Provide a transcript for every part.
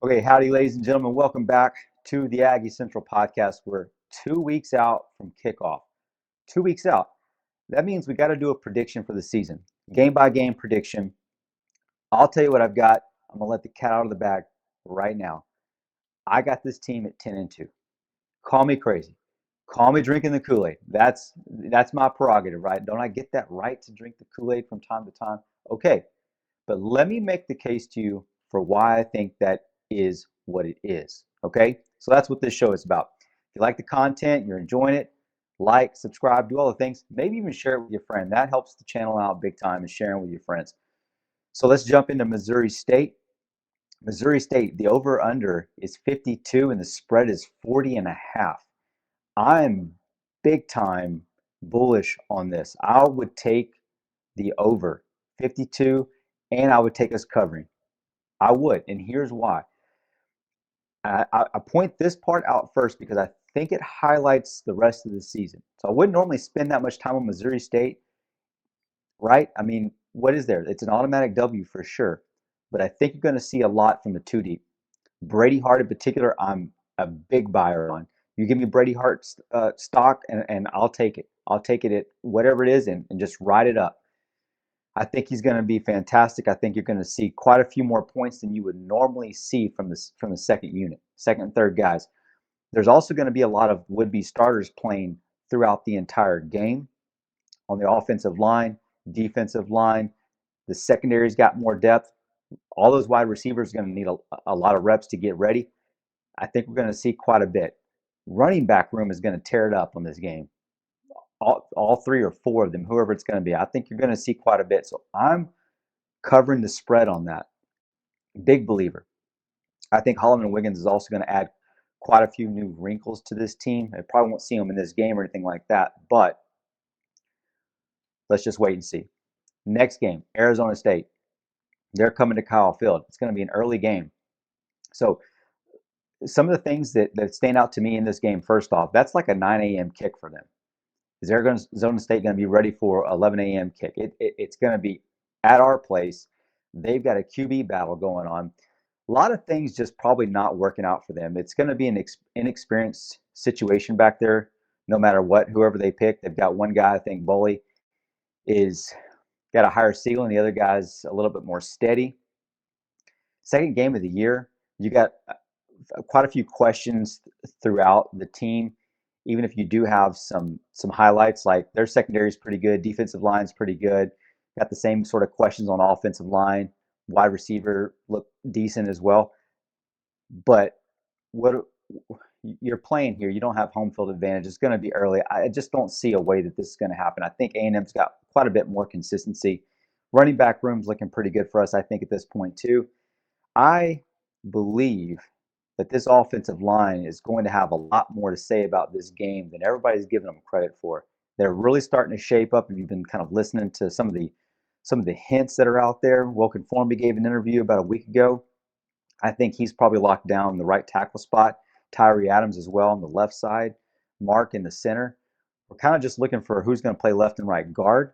Okay, howdy, ladies and gentlemen. Welcome back to the AggieCentral podcast. We're 2 weeks out from kickoff. 2 weeks out. That means we got to do a prediction for the season, game by game prediction. I'll tell you what I've got. I'm gonna let the cat out of the bag right now. I got this team at 10-2. Call me crazy. Call me drinking the Kool-Aid. That's my prerogative, right? Don't I get that right to drink the Kool-Aid from time to time? Okay, but let me make the case to you for why I think that is what it is. Okay? So that's what this show is about. If you like the content, you're enjoying it, like, subscribe, do all the things. Maybe even share it with your friend. That helps the channel out big time, and sharing with your friends. So let's jump into Missouri State. Missouri State, the over under is 52 and the spread is 40 and a half. I'm big time bullish on this. I would take the over 52 and I would take us covering. I would, and here's why. I point this part out first because I think it highlights the rest of the season. So I wouldn't normally spend that much time on Missouri State, right? I mean, what is there? It's an automatic W for sure, but I think you're going to see a lot from the two deep. Brady Hart in particular, I'm a big buyer on. You give me Brady Hart's stock, and I'll take it. I'll take it at whatever it is and just ride it up. I think he's going to be fantastic. I think you're going to see quite a few more points than you would normally see from the second unit, second and third guys. There's also going to be a lot of would-be starters playing throughout the entire game on the offensive line, defensive line. The secondary's got more depth. All those wide receivers are going to need a lot of reps to get ready. I think we're going to see quite a bit. Running back room is going to tear it up on this game. All three or four of them, whoever it's going to be. I think you're going to see quite a bit. So I'm covering the spread on that. Big believer. I think Holloman Wiggins is also going to add quite a few new wrinkles to this team. I probably won't see them in this game or anything like that, but let's just wait and see. Next game, Arizona State. They're coming to Kyle Field. It's going to be an early game. So some of the things that stand out to me in this game, first off, that's like a 9 a.m. kick for them. Is Arizona State going to be ready for 11 a.m. kick? It's going to be at our place. They've got a QB battle going on. A lot of things just probably not working out for them. It's going to be an inexperienced situation back there, no matter what, whoever they pick. They've got one guy, I think Bully, is got a higher ceiling. The other guy's a little bit more steady. Second game of the year, you got quite a few questions throughout the team. Even if you do have some highlights, like their secondary is pretty good, defensive line's pretty good. Got the same sort of questions on offensive line. Wide receiver look decent as well. But what you're playing here, you don't have home field advantage. It's going to be early. I just don't see a way that this is going to happen. I think A&M's got quite a bit more consistency. Running back room's looking pretty good for us, I think, at this point too. I believe that this offensive line is going to have a lot more to say about this game than everybody's giving them credit for. They're really starting to shape up. If you've been kind of listening to some of the hints that are out there, Wilkin Formby gave an interview about a week ago. I think he's probably locked down the right tackle spot. Tyree Adams as well on the left side. Mark in the center. We're kind of just looking for who's going to play left and right guard.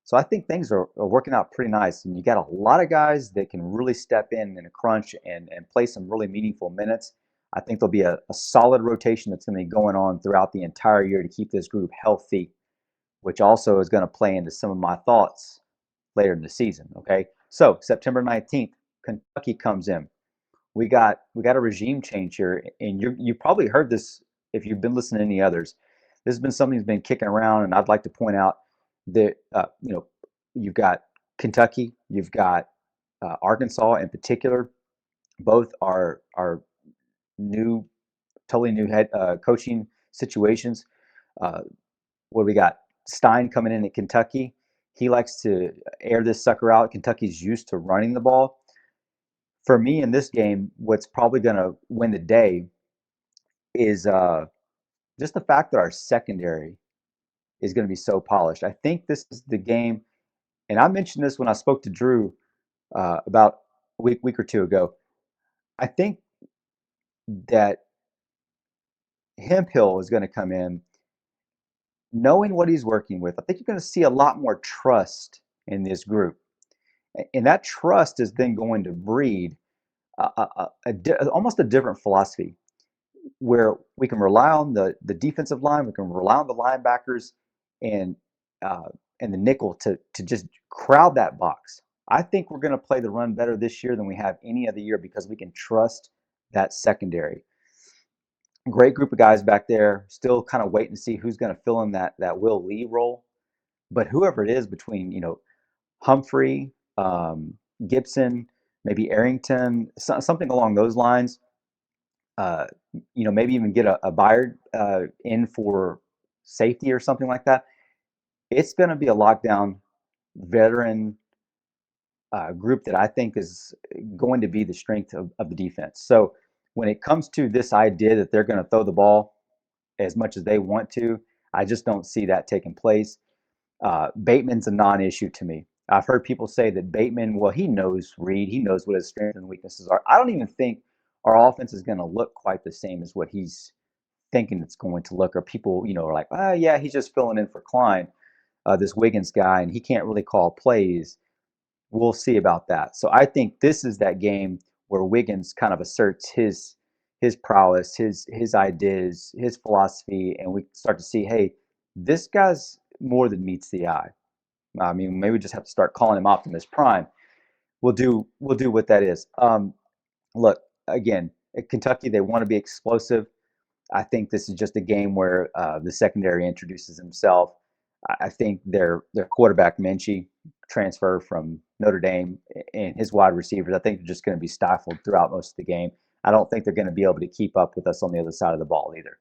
So I think things are working out pretty nice. And you got a lot of guys that can really step in a crunch and play some really meaningful minutes. I think there'll be a solid rotation that's going to be going on throughout the entire year to keep this group healthy, which also is going to play into some of my thoughts later in the season. Okay, so September 19th, Kentucky comes in. We got a regime change here, and you probably heard this if you've been listening to any others. This has been something that's been kicking around, and I'd like to point out that you've got Kentucky, you've got Arkansas in particular. Both are new, totally new head coaching situations. What do we got? Stein coming in at Kentucky. He likes to air this sucker out. Kentucky's used to running the ball. For me in this game, what's probably going to win the day is just the fact that our secondary is going to be so polished. I think this is the game, and I mentioned this when I spoke to Drew about a week or two ago. I think that Hemphill is going to come in knowing what he's working with. I think you're going to see a lot more trust in this group. And that trust is then going to breed almost a different philosophy where we can rely on the defensive line, we can rely on the linebackers and uh, and the nickel to just crowd that box. I think we're going to play the run better this year than we have any other year because we can trust that secondary. Great group of guys back there. Still kind of waiting to see who's going to fill in that Will Lee role. But whoever it is between Humphrey, Gibson, maybe Arrington, something along those lines. Uh, maybe even get a Byard in for safety or something like that. It's going to be a lockdown veteran group that I think is going to be the strength of the defense. So when it comes to this idea that they're going to throw the ball as much as they want to, I just don't see that taking place. Bateman's a non-issue to me. I've heard people say that Bateman, well, he knows Reed, he knows what his strengths and weaknesses are. I don't even think our offense is going to look quite the same as what he's thinking it's going to look. Or people, are like, oh yeah, he's just filling in for Klein, this Wiggins guy, and he can't really call plays. We'll see about that. So I think this is that game where Wiggins kind of asserts his prowess, his ideas, his philosophy, and we start to see, hey, this guy's more than meets the eye. I mean, maybe we just have to start calling him Optimus Prime. We'll do what that is. Look, again, at Kentucky, they want to be explosive. I think this is just a game where the secondary introduces himself. I think their quarterback Minchie transfer from Notre Dame and his wide receivers, I think they're just going to be stifled throughout most of the game. I don't think they're going to be able to keep up with us on the other side of the ball either.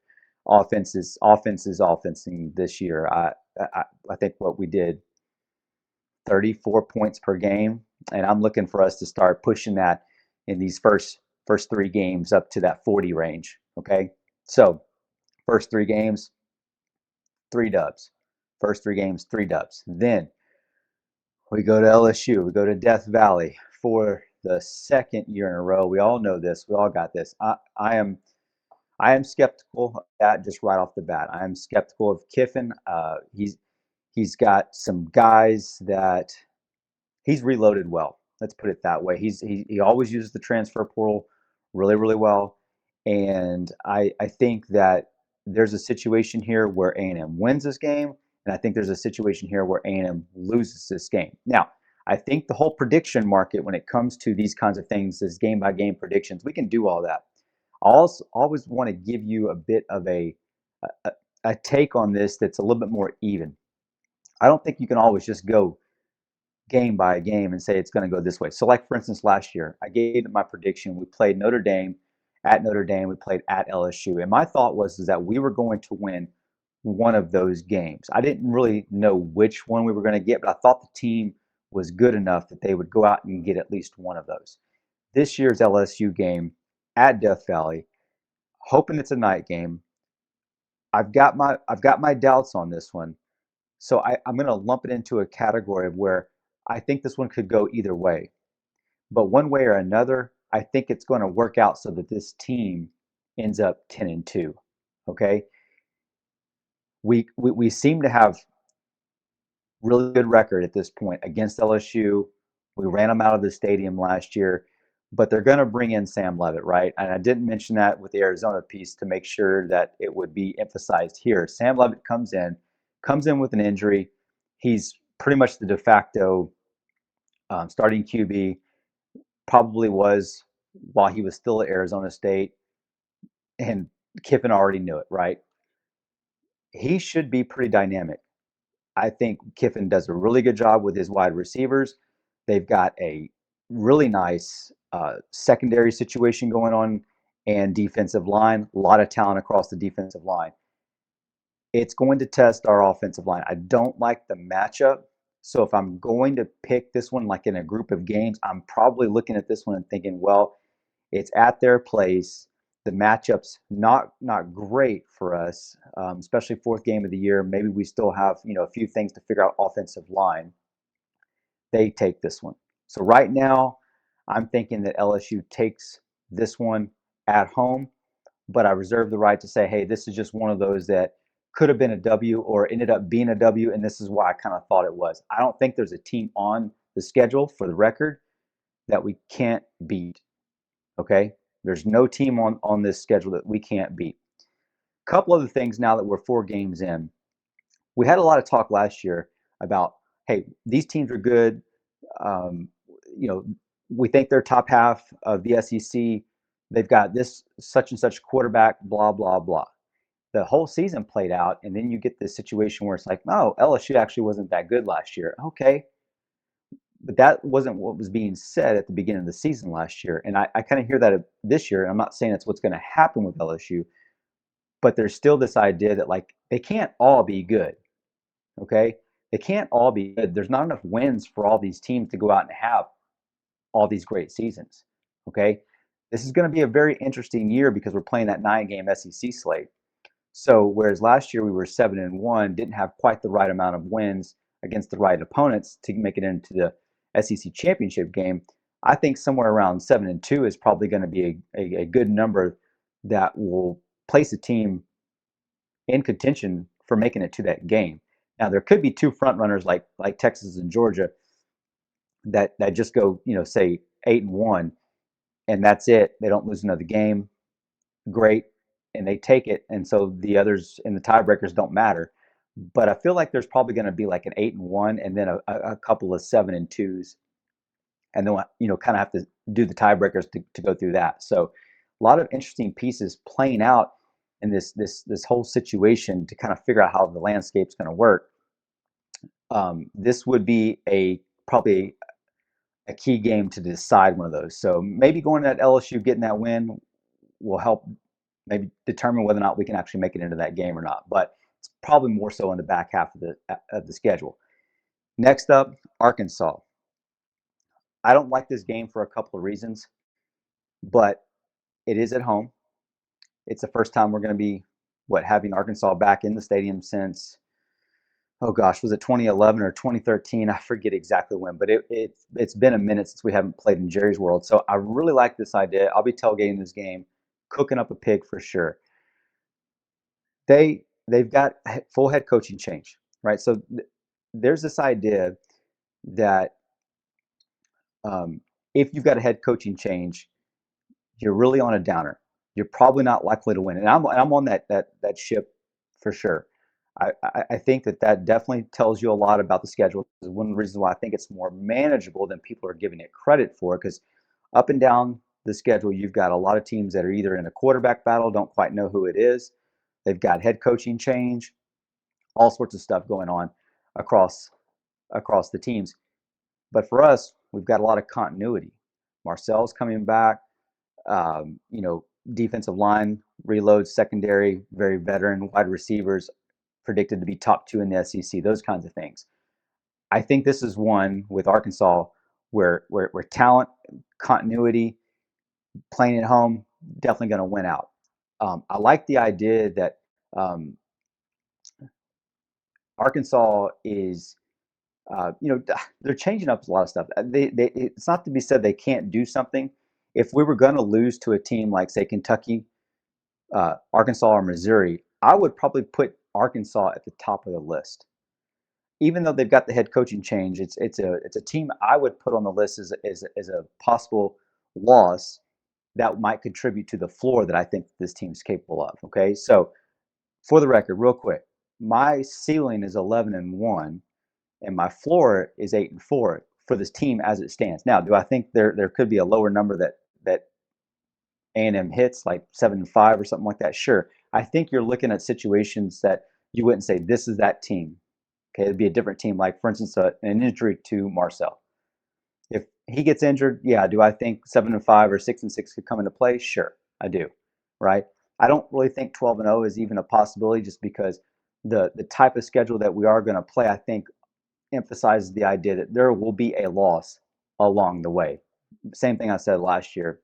Offense is offensing this year. I think what we did 34 points per game, and I'm looking for us to start pushing that in these first 3 games up to that 40 range. Okay, so first 3 games, 3 dubs. First 3 games, 3 dubs. Then we go to LSU. We go to Death Valley for the second year in a row. We all know this. We all got this. I am skeptical of that just right off the bat. I am skeptical of Kiffin. He's got some guys that he's reloaded well. Let's put it that way. He always uses the transfer portal really, really well. And I think that there's a situation here where A&M wins this game, and I think there's a situation here where A&M loses this game. Now, I think the whole prediction market when it comes to these kinds of things is game by game predictions. We can do all that. I also always want to give you a bit of a, a take on this that's a little bit more even. I don't think you can always just go game by game and say it's going to go this way. So, like for instance, last year I gave my prediction. We played Notre Dame at Notre Dame. We played at LSU, and my thought was is that we were going to win one of those games. I didn't really know which one we were going to get, but I thought the team was good enough that they would go out and get at least one of those. This year's LSU game at Death Valley, hoping it's a night game. I've got my doubts on this one. So I'm going to lump it into a category of where I think this one could go either way. But one way or another, I think it's going to work out so that this team ends up 10-2. Okay. We seem to have really good record at this point against LSU. We ran them out of the stadium last year, but they're going to bring in Sam Levitt, right? And I didn't mention that with the Arizona piece to make sure that it would be emphasized here. Sam Levitt comes in with an injury. He's pretty much the de facto starting QB, probably was while he was still at Arizona State, and Kiffin already knew it, right? He should be pretty dynamic. I think Kiffin does a really good job with his wide receivers. They've got a really nice secondary situation going on and defensive line. A lot of talent across the defensive line. It's going to test our offensive line. I don't like the matchup. So if I'm going to pick this one like in a group of games, I'm probably looking at this one and thinking, well, it's at their place. The matchup's not great for us, especially fourth game of the year. Maybe we still have a few things to figure out offensive line. They take this one. So right now, I'm thinking that LSU takes this one at home, but I reserve the right to say, hey, this is just one of those that could have been a W or ended up being a W, and this is why I kind of thought it was. I don't think there's a team on the schedule, for the record, that we can't beat. Okay, there's no team on this schedule that we can't beat. Couple other things now that we're 4 games in. We had a lot of talk last year about, hey, these teams are good. Um, you know, we think they're top half of the SEC. They've got this such and such quarterback, blah, blah, blah. The whole season played out, and then you get this situation where it's like, oh, LSU actually wasn't that good last year. Okay. But that wasn't what was being said at the beginning of the season last year. And I kind of hear that this year. And I'm not saying that's what's going to happen with LSU, but there's still this idea that, like, they can't all be good. Okay. They can't all be good. There's not enough wins for all these teams to go out and have all these great seasons. Okay. This is going to be a very interesting year because we're playing that 9-game SEC slate. So whereas last year we were 7-1, didn't have quite the right amount of wins against the right opponents to make it into the SEC championship game, I think somewhere around 7-2 is probably going to be a good number that will place a team in contention for making it to that game. Now there could be two front runners like Texas and Georgia that just go, say 8-1, and that's it. They don't lose another game. Great, and they take it, and so the others in the tiebreakers don't matter. But I feel like there's probably going to be like an 8-1, and then a couple of 7-2s, and then kind of have to do the tiebreakers to go through that. So a lot of interesting pieces playing out in this whole situation to kind of figure out how the landscape's going to work. This would be probably a key game to decide one of those. So maybe going to that LSU, getting that win, will help maybe determine whether or not we can actually make it into that game or not. But it's probably more so in the back half of the schedule. Next up, Arkansas. I don't like this game for a couple of reasons, but it is at home. It's the first time we're going to be having Arkansas back in the stadium since, oh gosh, was it 2011 or 2013? I forget exactly when, but it's been a minute since we haven't played in Jerry's World. So I really like this idea. I'll be tailgating this game, cooking up a pig for sure. They've got full head coaching change, right? So there's this idea that if you've got a head coaching change, you're really on a downer. You're probably not likely to win, and I'm on that ship for sure. I think that definitely tells you a lot about the schedule. This is one of the reasons why I think it's more manageable than people are giving it credit for, because up and down the schedule, you've got a lot of teams that are either in a quarterback battle, don't quite know who it is. They've got head coaching change, all sorts of stuff going on across the teams. But for us, we've got a lot of continuity. Marcel's coming back. Um, you know, Defensive line reloads, secondary, very veteran, wide receivers predicted to be top 2 in the SEC. Those kinds of things. I think this is one with Arkansas where talent, continuity, playing at home, definitely going to win out. I like the idea that um, Arkansas is, they're changing up a lot of stuff. It's not to be said they can't do something. If we were going to lose to a team like, say, Kentucky, Arkansas, or Missouri, I would probably put Arkansas at the top of the list. Even though they've got the head coaching change, it's a team I would put on the list as a possible loss that might contribute to the floor that I think this team's capable of. Okay, so for the record, real quick, my ceiling is 11-1, and my floor is 8-4 for this team as it stands. Now, do I think there could be a lower number that A&M hits, like 7-5 or something like that? Sure. I think you're looking at situations that you wouldn't say this is that team. Okay, it'd be a different team. Like, for instance, an injury to Marcel. If he gets injured, yeah, do I think 7-5 or 6-6 could come into play? Sure, I do. Right? I don't really think 12-0 is even a possibility, just because the type of schedule that we are going to play, I think, emphasizes the idea that there will be a loss along the way. Same thing I said last year.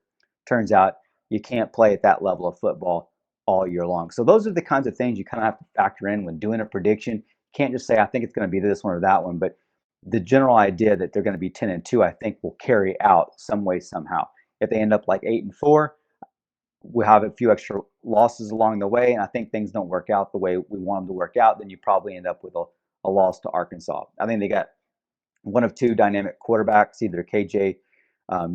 Turns out you can't play at that level of football all year long. So those are the kinds of things you kind of have to factor in when doing a prediction. You can't just say, I think it's going to be this one or that one, but the general idea that they're going to be 10-2, I think, will carry out some way, somehow. If they end up like 8-4, we have a few extra losses along the way, and I think things don't work out the way we want them to work out, then you probably end up with a loss to Arkansas. I think they got one of two dynamic quarterbacks, either KJ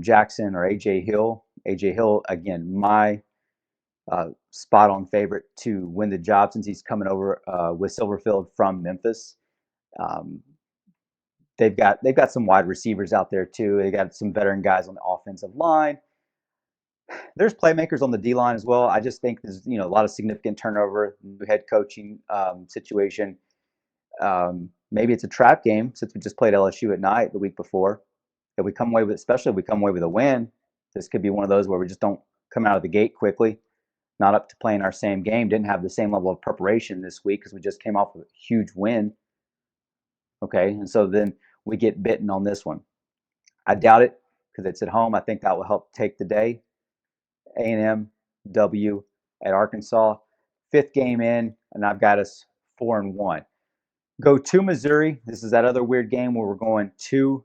Jackson or AJ Hill, AJ Hill, again, my spot on favorite to win the job since he's coming over with Silverfield from Memphis. Um, they've got some wide receivers out there too. They got some veteran guys on the offensive line. There's playmakers on the D line as well. I just think there's a lot of significant turnover, new head coaching situation. Maybe it's a trap game since we just played LSU at night the week before. If we come away with, especially if we come away with a win, this could be one of those where we just don't come out of the gate quickly. Not up to playing our same game. Didn't have the same level of preparation this week because we just came off with a huge win. Okay, and so then we get bitten on this one. I doubt it because it's at home. I think that will help take the day. A&M W at Arkansas, fifth game in, and I've got us 4-1. Go to Missouri. This is that other weird game where we're going to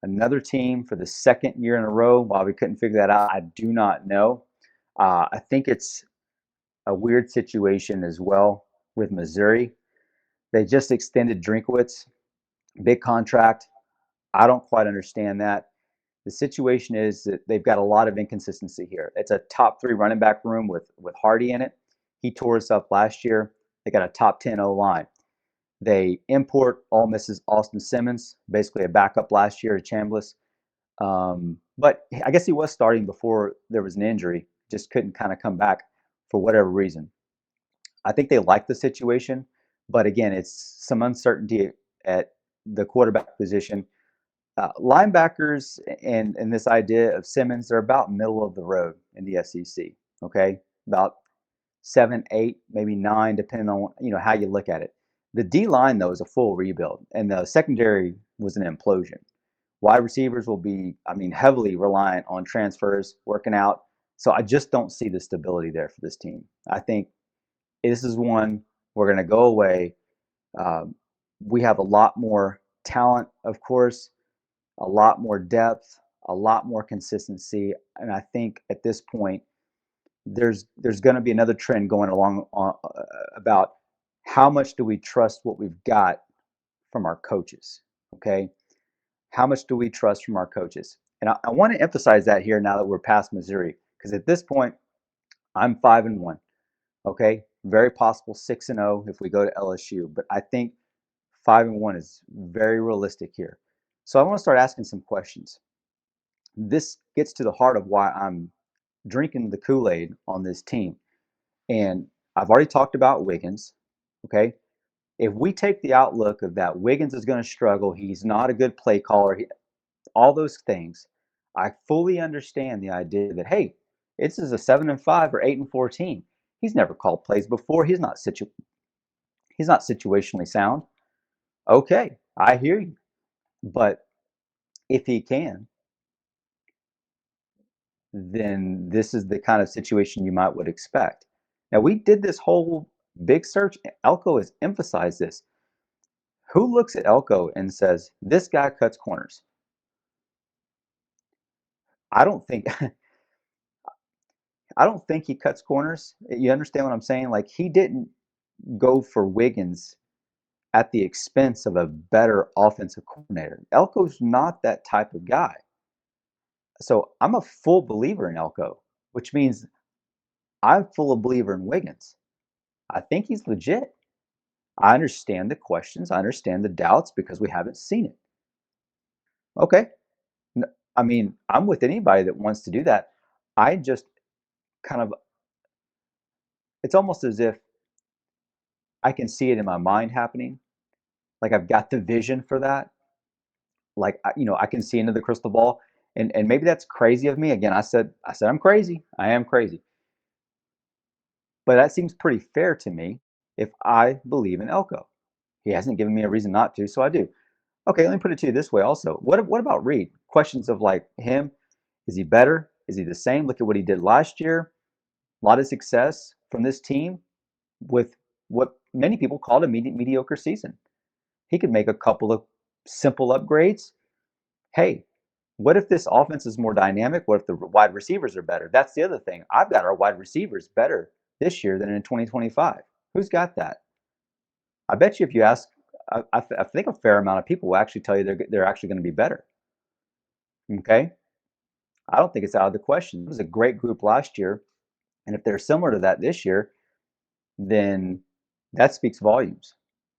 another team for the second year in a row. Why we couldn't figure that out, I do not know. I think it's a weird situation as well with Missouri. They just extended Drinkwitz, big contract. I don't quite understand that. The situation is that they've got a lot of inconsistency here. It's a top 3 running back room with Hardy in it. He tore us up last year. They got a top 10 O-line. They import Ole Miss's Austin Simmons, basically a backup last year to Chambliss. But I guess he was starting before there was an injury, just couldn't kind of come back for whatever reason. I think they like the situation, but again, it's some uncertainty at the quarterback position. Linebackers and this idea of Simmons, they're about middle of the road in the SEC. Okay, about 7, 8, maybe 9, depending on how you look at it. The D line though is a full rebuild, and the secondary was an implosion. Wide receivers will be, heavily reliant on transfers, working out. So I just don't see the stability there for this team. I think this is one we're going to go away. We have a lot more talent, of course, a lot more depth, a lot more consistency, and I think at this point there's going to be another trend going along about how much do we trust what we've got from our coaches. Okay, how much do we trust from our coaches? And I want to emphasize that here now that we're past Missouri, because at this point I'm 5-1. Okay, very possible 6-0 if we go to LSU, but I think 5-1 is very realistic here. So I want to start asking some questions. This gets to the heart of why I'm drinking the Kool-Aid on this team. And I've already talked about Wiggins. Okay, if we take the outlook of that Wiggins is going to struggle, he's not a good play caller, all those things, I fully understand the idea that, hey, this is a 7-5 or 8-4 team. He's never called plays before. He's not situationally sound. Okay, I hear you. But if he can, then this is the kind of situation you might would expect. Now, we did this whole big search. Elko has emphasized this. Who looks at Elko and says, this guy cuts corners? I don't think I don't think he cuts corners. You understand what I'm saying? Like, he didn't go for Wiggins at the expense of a better offensive coordinator. Elko's not that type of guy. So I'm a full believer in Elko, which means I'm full of believer in Wiggins. I think he's legit. I understand the questions. I understand the doubts because we haven't seen it. Okay. I'm with anybody that wants to do that. I just kind of, it's almost as if I can see it in my mind happening. Like I've got the vision for that. Like, I can see into the crystal ball. And maybe that's crazy of me. Again, I said I'm crazy. I am crazy. But that seems pretty fair to me if I believe in Elko. He hasn't given me a reason not to, so I do. Okay, let me put it to you this way also. What about Reed? Questions of like him. Is he better? Is he the same? Look at what he did last year. A lot of success from this team with what many people called a mediocre season. He could make a couple of simple upgrades. Hey, what if this offense is more dynamic? What if the wide receivers are better? That's the other thing. I've got our wide receivers better this year than in 2025. Who's got that? I bet you if you ask, I think a fair amount of people will actually tell you they're actually going to be better. Okay. I don't think it's out of the question. It was a great group last year, and if they're similar to that this year, then that speaks volumes.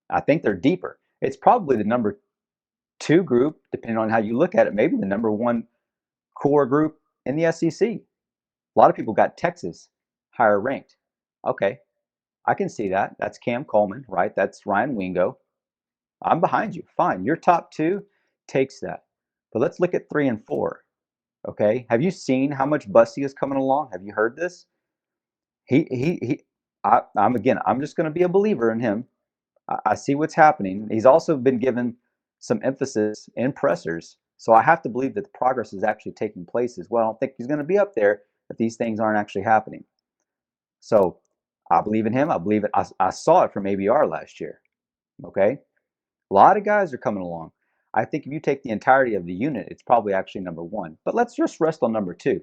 I think they're deeper. It's probably the number two group, depending on how you look at it, maybe the number one core group in the SEC. A lot of people got Texas higher ranked. Okay, I can see that. That's Cam Coleman, right? That's Ryan Wingo. I'm behind you. Fine. Your top two takes that. But let's look at 3 and 4. Okay. Have you seen how much Bussy is coming along? Have you heard this? He I'm just going to be a believer in him. I see what's happening. He's also been given some emphasis in pressers. So I have to believe that the progress is actually taking place as well. I don't think he's going to be up there if these things aren't actually happening. So I believe in him. I believe it. I saw it from ABR last year. Okay. A lot of guys are coming along. I think if you take the entirety of the unit, it's probably actually number one. But let's just rest on number two.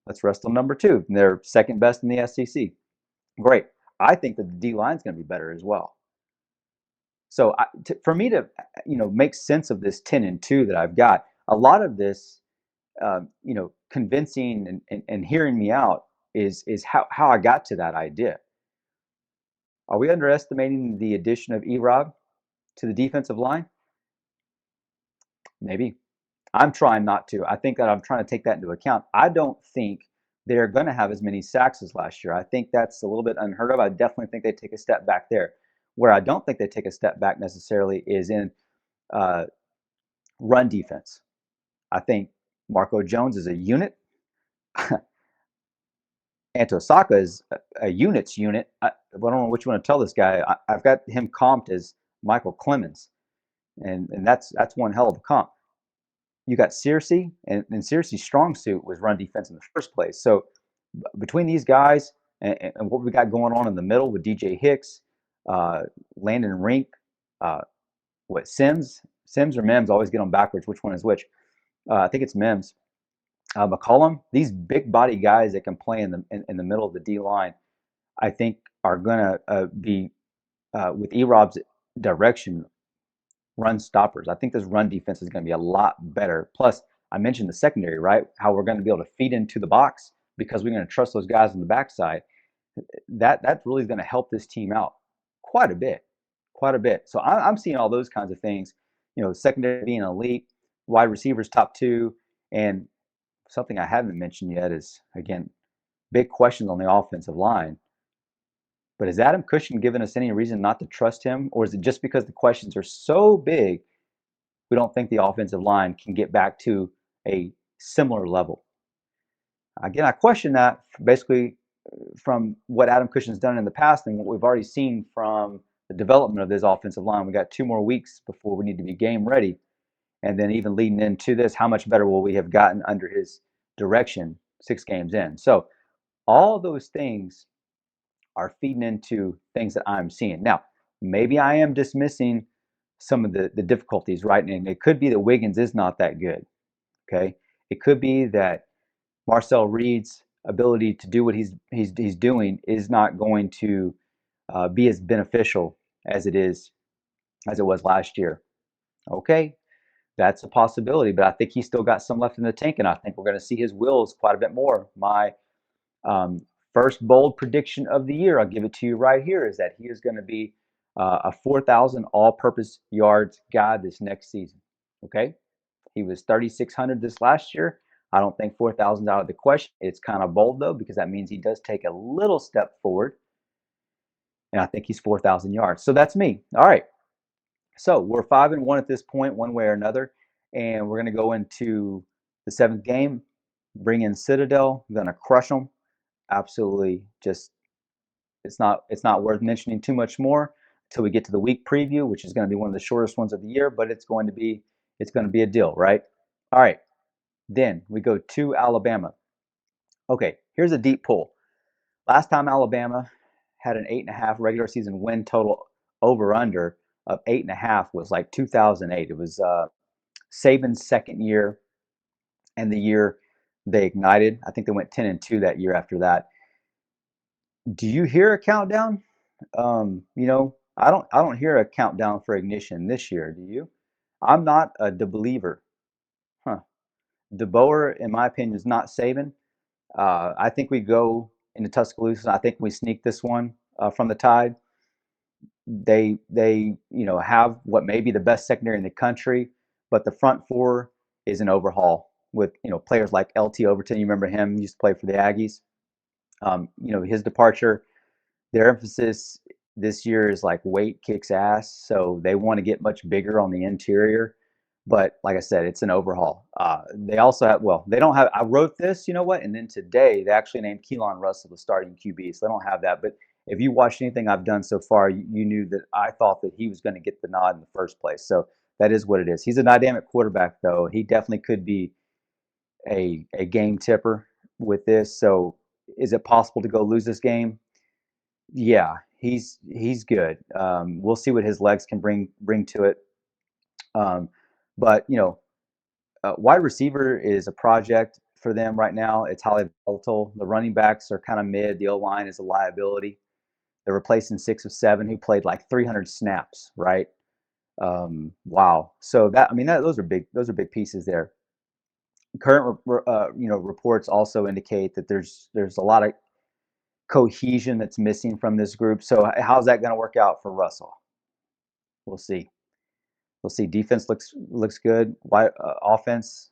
Let's rest on number two. They're second best in the SEC. Great. I think that the D line is going to be better as well. So for me to make sense of this 10-2 that I've got, a lot of this convincing and hearing me out is how I got to that idea. Are we underestimating the addition of Erob to the defensive line? Maybe. I'm trying not to. I think that I'm trying to take that into account. I don't think they're going to have as many sacks as last year. I think that's a little bit unheard of. I definitely think they take a step back there. Where I don't think they take a step back necessarily is in run defense. I think Marco Jones is a unit. Antosaka is a unit's unit. I don't know what you want to tell this guy. I've got him comped as Michael Clemens, and that's one hell of a comp. You got Searcy, and Searcy's strong suit was run defense in the first place. So between these guys and what we got going on in the middle with DJ Hicks, Landon Rink, what Sims or Mims, always get them backwards. Which one is which? I think it's Mims. McCollum, these big body guys that can play in the middle of the D line, I think are gonna be with Erob's direction run stoppers. I think this run defense is going to be a lot better. Plus, I mentioned the secondary, right? How we're going to be able to feed into the box because we're going to trust those guys on the backside. That really is going to help this team out quite a bit, quite a bit. So I'm seeing all those kinds of things. Secondary being elite, wide receivers top two, and something I haven't mentioned yet is again big questions on the offensive line. But is Adam Cushing giving us any reason not to trust him? Or is it just because the questions are so big, we don't think the offensive line can get back to a similar level? Again, I question that basically from what Adam Cushing's done in the past and what we've already seen from the development of this offensive line. We got 2 more weeks before we need to be game ready. And then even leading into this, how much better will we have gotten under his direction 6 games in? So all those things are feeding into things that I'm seeing. Now, maybe I am dismissing some of the difficulties, right? And it could be that Wiggins is not that good. Okay. It could be that Marcel Reed's ability to do what he's doing is not going to be as beneficial as it was last year. Okay, that's a possibility, but I think he's still got some left in the tank, and I think we're going to see his wheels quite a bit more. My first bold prediction of the year, I'll give it to you right here, is that he is going to be a 4,000 all-purpose yards guy this next season. Okay, he was 3,600 this last year. I don't think 4,000 out of the question. It's kind of bold though, because that means he does take a little step forward, and I think he's 4,000 yards. So that's me. All right. So we're 5-1 at this point, one way or another, and we're going to go into the 7th game. Bring in Citadel. I'm going to crush them. Absolutely, just it's not worth mentioning too much more until we get to the week preview, which is going to be one of the shortest ones of the year, but it's going to be a deal, right? All right. Then we go to Alabama. Okay, here's a deep pull. Last time Alabama had an 8.5 regular season win total over under of 8.5 was like 2008. It was Saban's second year and the year they ignited. I think they went 10-2 that year after that. Do you hear a countdown? I don't hear a countdown for ignition this year. Do you? I'm not a believer. Huh. DeBoer, in my opinion, is not Saban. I think we go into Tuscaloosa. I think we sneak this one from the Tide. They have what may be the best secondary in the country, but the front four is an overhaul with players like LT Overton. You remember him? He used to play for the Aggies. His departure, their emphasis this year is like weight kicks ass, so they want to get much bigger on the interior. But like I said, it's an overhaul. They also have, well, they don't have, I wrote this, you know what? And then today they actually named Keelan Russell the starting QB, so they don't have that. But if you watched anything I've done so far, you knew that I thought that he was going to get the nod in the first place. So that is what it is. He's a dynamic quarterback, though. He definitely could be a game tipper with this. So is it possible to go lose this game? Yeah, he's good. We'll see what his legs can bring to it. Um, but wide receiver is a project for them right now. It's highly volatile. The running backs are kind of mid. The O line is a liability. They're replacing 6 of 7 who played like 300 snaps, right? Wow. So those are big. Those are big pieces there. Current reports also indicate that there's a lot of cohesion that's missing from this group. So how's that going to work out for Russell? We'll see. We'll see. Defense looks good. Offense,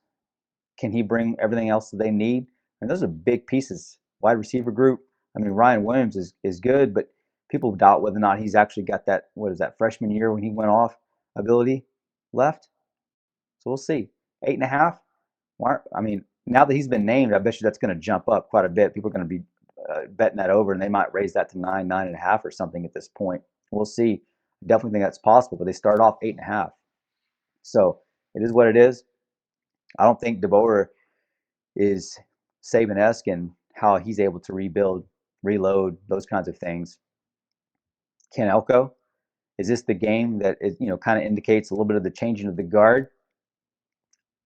can he bring everything else that they need? And those are big pieces. Wide receiver group. I mean, Ryan Williams is good, but people doubt whether or not he's actually got that. What is that freshman year when he went off ability left? So we'll see. 8.5. I mean, now that he's been named, I bet you that's going to jump up quite a bit. People are going to be betting that over, and they might raise that to 9.5 or something at this point. We'll see. Definitely think that's possible, but they started off 8.5. So it is what it is. I don't think DeBoer is Saban-esque in how he's able to rebuild, reload, those kinds of things. Ken Elko, is this the game that is, kind of indicates a little bit of the changing of the guard?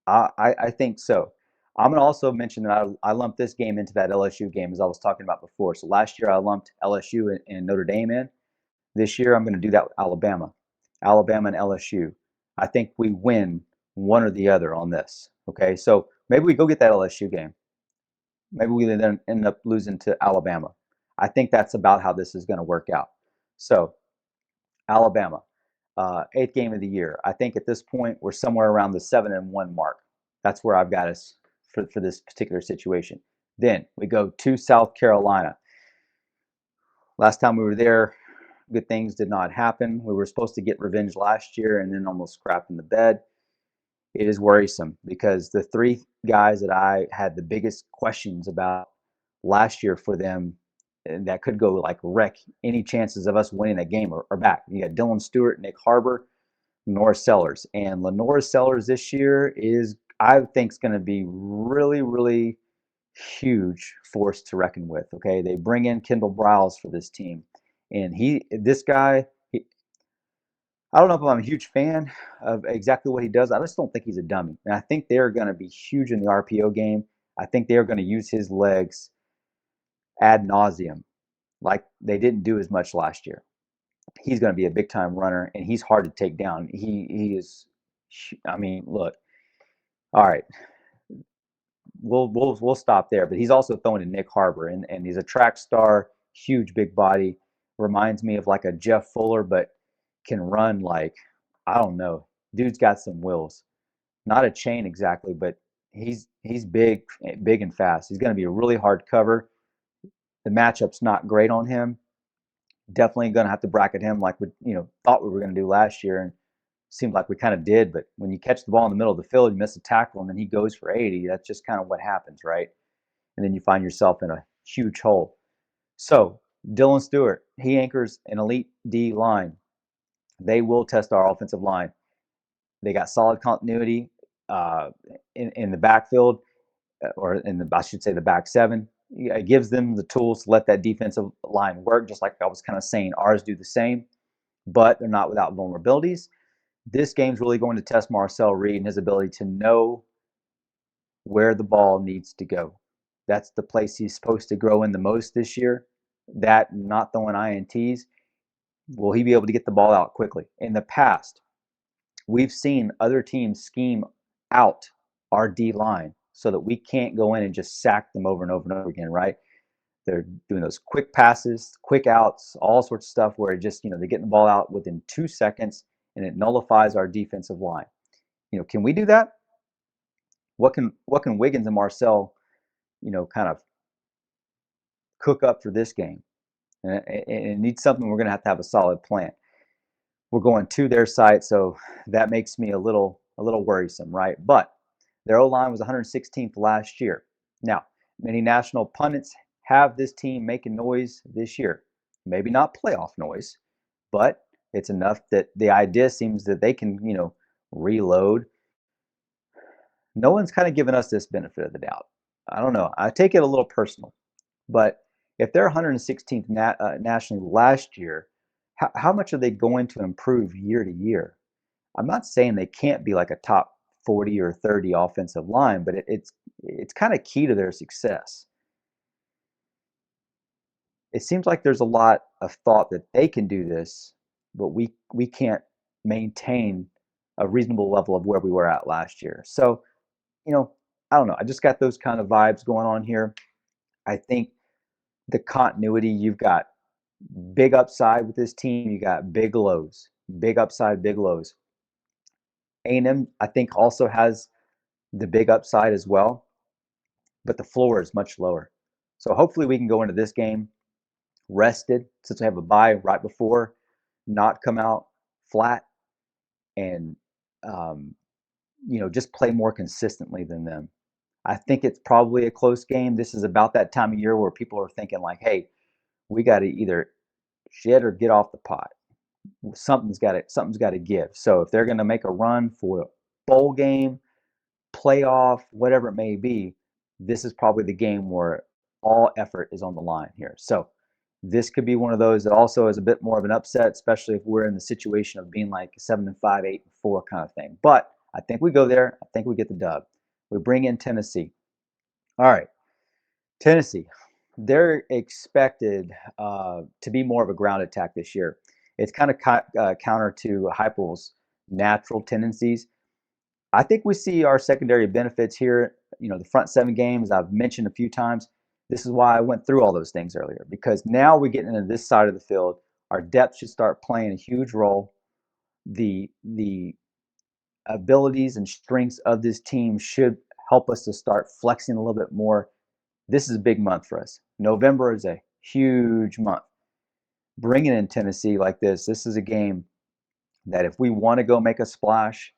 I think so. I'm going to also mention that I lumped this game into that LSU game as I was talking about before. So last year I lumped LSU and Notre Dame in. This year I'm going to do that with Alabama and LSU. I think we win one or the other on this. Okay, so maybe we go get that LSU game. Maybe we then end up losing to Alabama. I think that's about how this is going to work out. So Alabama, 8th game of the year. I think at this point we're somewhere around the 7-1 mark. That's where I've got us for this particular situation. Then we go to South Carolina. Last time we were there, good things did not happen. We were supposed to get revenge last year and then almost crap in the bed. It is worrisome because the 3 guys that I had the biggest questions about last year for them that could go like wreck any chances of us winning that game are back. You got Dylan Stewart, Nick Harbor, Lenore Sellers. And Lenore Sellers this year is, I think, is going to be really, really huge force to reckon with. Okay, they bring in Kendall Briles for this team, and this guy, I don't know if I'm a huge fan of exactly what he does. I just don't think he's a dummy, and I think they're going to be huge in the RPO game. I think they're going to use his legs ad nauseum, like they didn't do as much last year. He's going to be a big time runner, and he's hard to take down. He is. I mean, look. All right, we'll stop there. But he's also throwing to Nick Harbor, and he's a track star, huge big body. Reminds me of like a Jeff Fuller, but can run like, I don't know. Dude's got some wheels. Not a chain exactly, but he's big and fast. He's going to be a really hard cover. The matchup's not great on him. Definitely going to have to bracket him like we thought we were going to do last year, and seemed like we kind of did. But when you catch the ball in the middle of the field, you miss a tackle, and then he goes for 80. That's just kind of what happens, right? And then you find yourself in a huge hole. So Dylan Stewart, he anchors an elite D line. They will test our offensive line. They got solid continuity in the backfield, or I should say the back 7. It gives them the tools to let that defensive line work, just like I was kind of saying ours do the same, but they're not without vulnerabilities. This game's really going to test Marcel Reed and his ability to know where the ball needs to go. That's the place he's supposed to grow in the most this year. That, not throwing INTs. Will he be able to get the ball out quickly? In the past, we've seen other teams scheme out our D line so that we can't go in and just sack them over and over and over again, right? They're doing those quick passes, quick outs, all sorts of stuff where it just, they're getting the ball out within 2 seconds and it nullifies our defensive line. Can we do that? What can Wiggins and Marcel, kind of cook up for this game? And it needs something. We're going to have a solid plan. We're going to their site, so that makes me a little worrisome, right? But their O-line was 116th last year. Now, many national pundits have this team making noise this year. Maybe not playoff noise, but it's enough that the idea seems that they can, reload. No one's kind of given us this benefit of the doubt. I don't know. I take it a little personal, but if they're 116th nationally last year, how much are they going to improve year to year? I'm not saying they can't be like a top 40 or 30 offensive line, but it's kind of key to their success. It seems like there's a lot of thought that they can do this, but we can't maintain a reasonable level of where we were at last year. So, I don't know. I just got those kind of vibes going on here. I think the continuity, you've got big upside with this team, you got big lows, big upside, big lows. A&M, I think, also has the big upside as well, but the floor is much lower. So hopefully we can go into this game rested since we have a bye right before, not come out flat, and just play more consistently than them. I think it's probably a close game. This is about that time of year where people are thinking like, hey, we got to either shit or get off the pot. Something's got to give. So if they're going to make a run for a bowl game, playoff, whatever it may be, this is probably the game where all effort is on the line here. So this could be one of those that also is a bit more of an upset, especially if we're in the situation of being like 7-5, 8-4 kind of thing. But I think we go there. I think we get the dub. We bring in Tennessee. All right, Tennessee. They're expected to be more of a ground attack this year. It's kind of counter to Heupel's natural tendencies. I think we see our secondary benefits here. The front 7 games I've mentioned a few times. This is why I went through all those things earlier, because now we get into this side of the field. Our depth should start playing a huge role. The abilities and strengths of this team should help us to start flexing a little bit more. This is a big month for us. November is a huge month. Bringing in Tennessee like this is a game that if we want to go make a splash,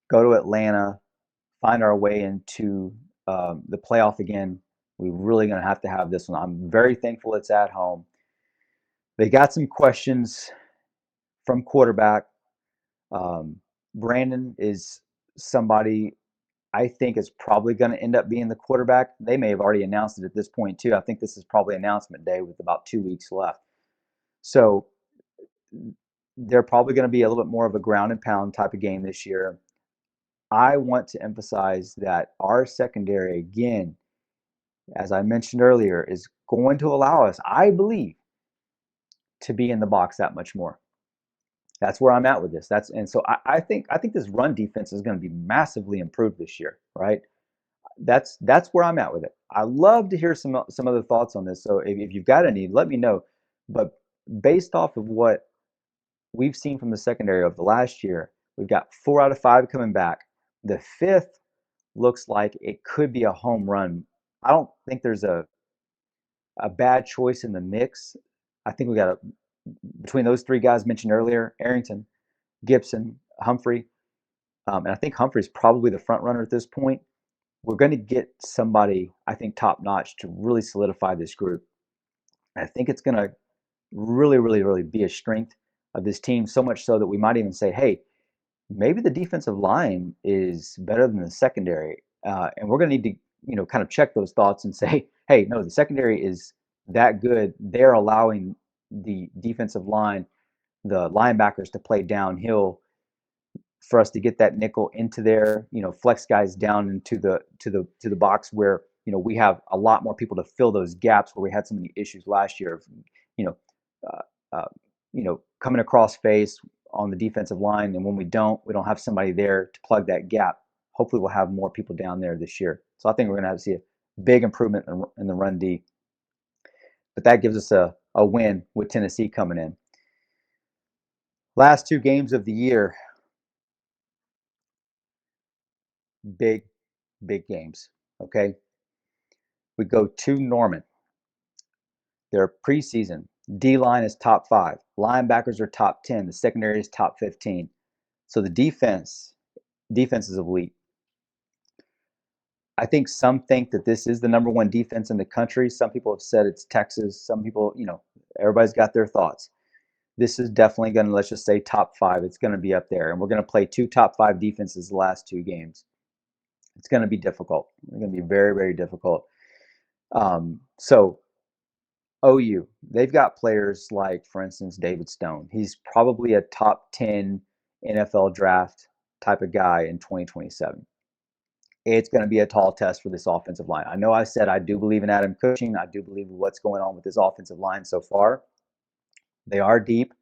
go to Atlanta, find our way into the playoff again, we're really going to have this one. I'm very thankful it's at home. They got some questions from quarterback. Brandon is somebody I think is probably going to end up being the quarterback. They may have already announced it at this point too. I think this is probably announcement day with about 2 weeks left. So they're probably going to be a little bit more of a ground and pound type of game this year. I want to emphasize that our secondary, again, as I mentioned earlier, is going to allow us, I believe, to be in the box that much more. That's where I'm at with this. So I think this run defense is going to be massively improved this year, right? That's where I'm at with it. I love to hear some other thoughts on this. So if you've got any, let me know. But based off of what we've seen from the secondary of the last year, we've got 4 out of 5 coming back. The 5th looks like it could be a home run. I don't think there's a bad choice in the mix. I think we got between those 3 guys mentioned earlier, Arrington, Gibson, Humphrey, and I think Humphrey's probably the front runner at this point. We're going to get somebody, I think, top notch to really solidify this group. And I think it's going to really, really, really be a strength of this team, so much so that we might even say, hey, maybe the defensive line is better than the secondary. And we're going to need to, kind of check those thoughts and say, hey, no, the secondary is that good. They're allowing the defensive line, the linebackers, to play downhill for us to get that nickel into there, flex guys down into the box where, we have a lot more people to fill those gaps where we had so many issues last year of, uh, coming across face on the defensive line. And when we don't have somebody there to plug that gap. Hopefully we'll have more people down there this year. So I think we're going to have to see a big improvement in the run D. But that gives us a win with Tennessee coming in. Last two games of the year, big, big games. Okay. We go to Norman. Their preseason D line is top 5. Linebackers are top 10. The secondary is top 15. So the defense is elite. I think some think that this is the number one defense in the country. Some people have said it's Texas. Some people, everybody's got their thoughts. This is definitely going to, let's just say, top 5. It's going to be up there. And we're going to play 2 top 5 defenses the last 2 games. It's going to be difficult. It's going to be very, very difficult. So OU, they've got players like, for instance, David Stone. He's probably a top 10 NFL draft type of guy in 2027. It's going to be a tall test for this offensive line. I know I said I do believe in Adam Cushing. I do believe in what's going on with this offensive line so far. They are deep.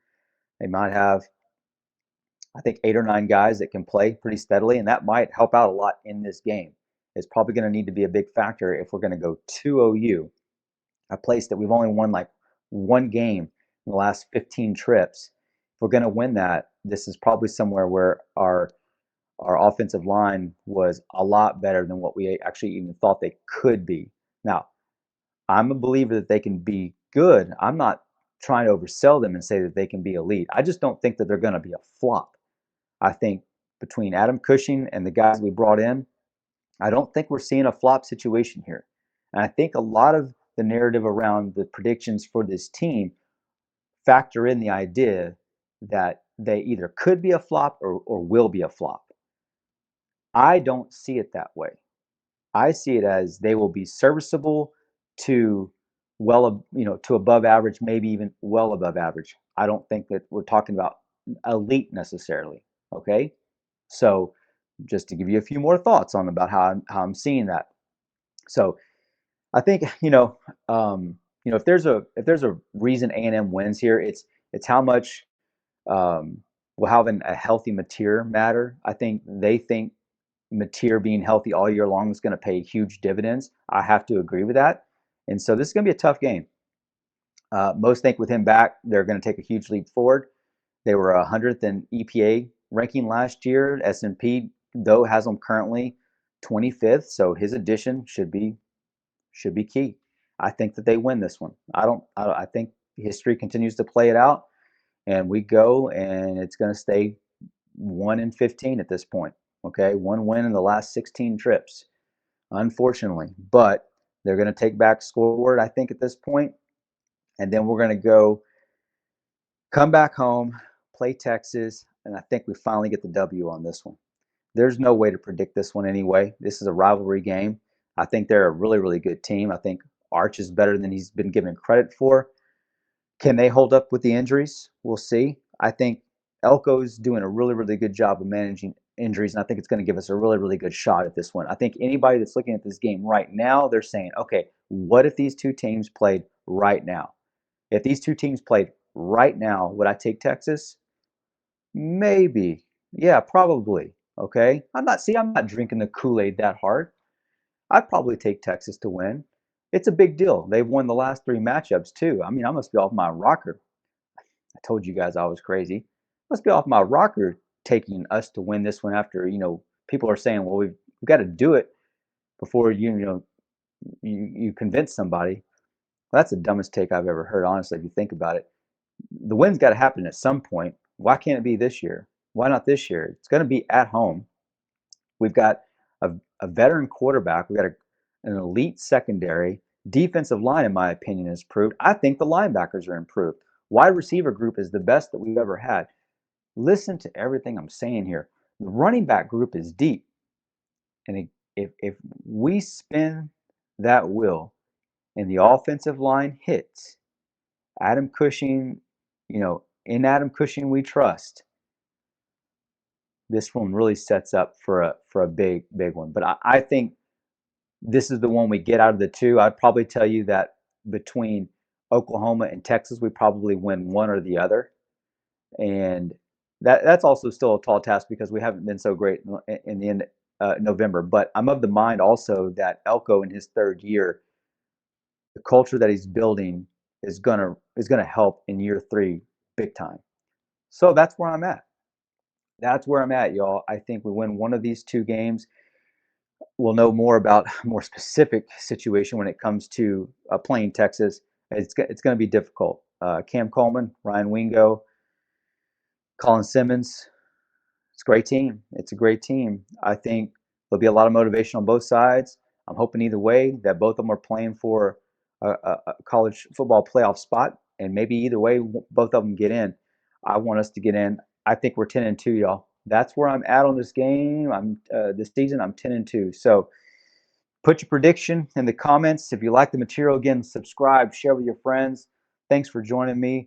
They might have, I think, 8 or 9 guys that can play pretty steadily, and that might help out a lot in this game. It's probably going to need to be a big factor if we're going to go to OU, a place that we've only won like 1 game in the last 15 trips. If we're going to win that, this is probably somewhere where our offensive line was a lot better than what we actually even thought they could be. Now, I'm a believer that they can be good. I'm not trying to oversell them and say that they can be elite. I just don't think that they're going to be a flop. I think between Adam Cushing and the guys we brought in, I don't think we're seeing a flop situation here. And I think a lot of the narrative around the predictions for this team factor in the idea that they either could be a flop or will be a flop. I don't see it that way. I see it as they will be serviceable to to above average, maybe even well above average. I don't think that we're talking about elite necessarily. Okay, so just to give you a few more thoughts on about how I'm seeing that. So I think if there's a reason A&M wins here, it's how much will having a healthy Mateer matter. I think they think Mateer being healthy all year long is going to pay huge dividends. I have to agree with that. And so this is going to be a tough game. Most think with him back, they're going to take a huge leap forward. They were 100th in EPA ranking last year. S&P, though, has them currently 25th, so his addition should be key. I think that they win this one. I think history continues to play it out, and we go, and it's going to stay 1-15 at this point. Okay, 1 win in the last 16 trips, unfortunately. But they're going to take back scoreboard, I think, at this point. And then we're going to come back home, play Texas, and I think we finally get the W on this one. There's no way to predict this one anyway. This is a rivalry game. I think they're a really, really good team. I think Arch is better than he's been given credit for. Can they hold up with the injuries? We'll see. I think Elko's doing a really, really good job of managing injuries, and I think it's going to give us a really, really good shot at this one. I think anybody that's looking at this game right now, they're saying, okay, what if these two teams played right now? If these two teams played right now, would I take Texas? Maybe. Yeah, probably. Okay. I'm not drinking the Kool-Aid that hard. I'd probably take Texas to win. It's a big deal. They've won the last 3 matchups too. I mean, I must be off my rocker. I told you guys I was crazy. I must be off my rocker taking us to win this one after, people are saying, well, we've got to do it before you convince somebody. Well, that's the dumbest take I've ever heard, honestly, if you think about it. The win's got to happen at some point. Why can't it be this year? Why not this year? It's going to be at home. We've got a veteran quarterback. We've got an elite secondary. Defensive line, in my opinion, is improved. I think the linebackers are improved. Wide receiver group is the best that we've ever had. Listen to everything I'm saying here. The running back group is deep. And if we spin that wheel and the offensive line hits, Adam Cushing, in Adam Cushing we trust. This one really sets up for a big one. But I think this is the one we get out of the 2. I'd probably tell you that between Oklahoma and Texas, we probably win one or the other. And that's also still a tall task because we haven't been so great in the November. But I'm of the mind also that Elko in his third year, the culture that he's building is gonna help in year three big time. So that's where I'm at. That's where I'm at, y'all. I think we win one of these two games. We'll know more about a more specific situation when it comes to playing Texas. It's going to be difficult. Cam Coleman, Ryan Wingo, Colin Simmons. It's a great team. It's a great team. I think there'll be a lot of motivation on both sides. I'm hoping either way that both of them are playing for a college football playoff spot, and maybe either way, both of them get in. I want us to get in. I think we're 10-2, y'all. That's where I'm at on this game. I'm this season. I'm 10-2. So put your prediction in the comments. If you like the material, again, subscribe, share with your friends. Thanks for joining me.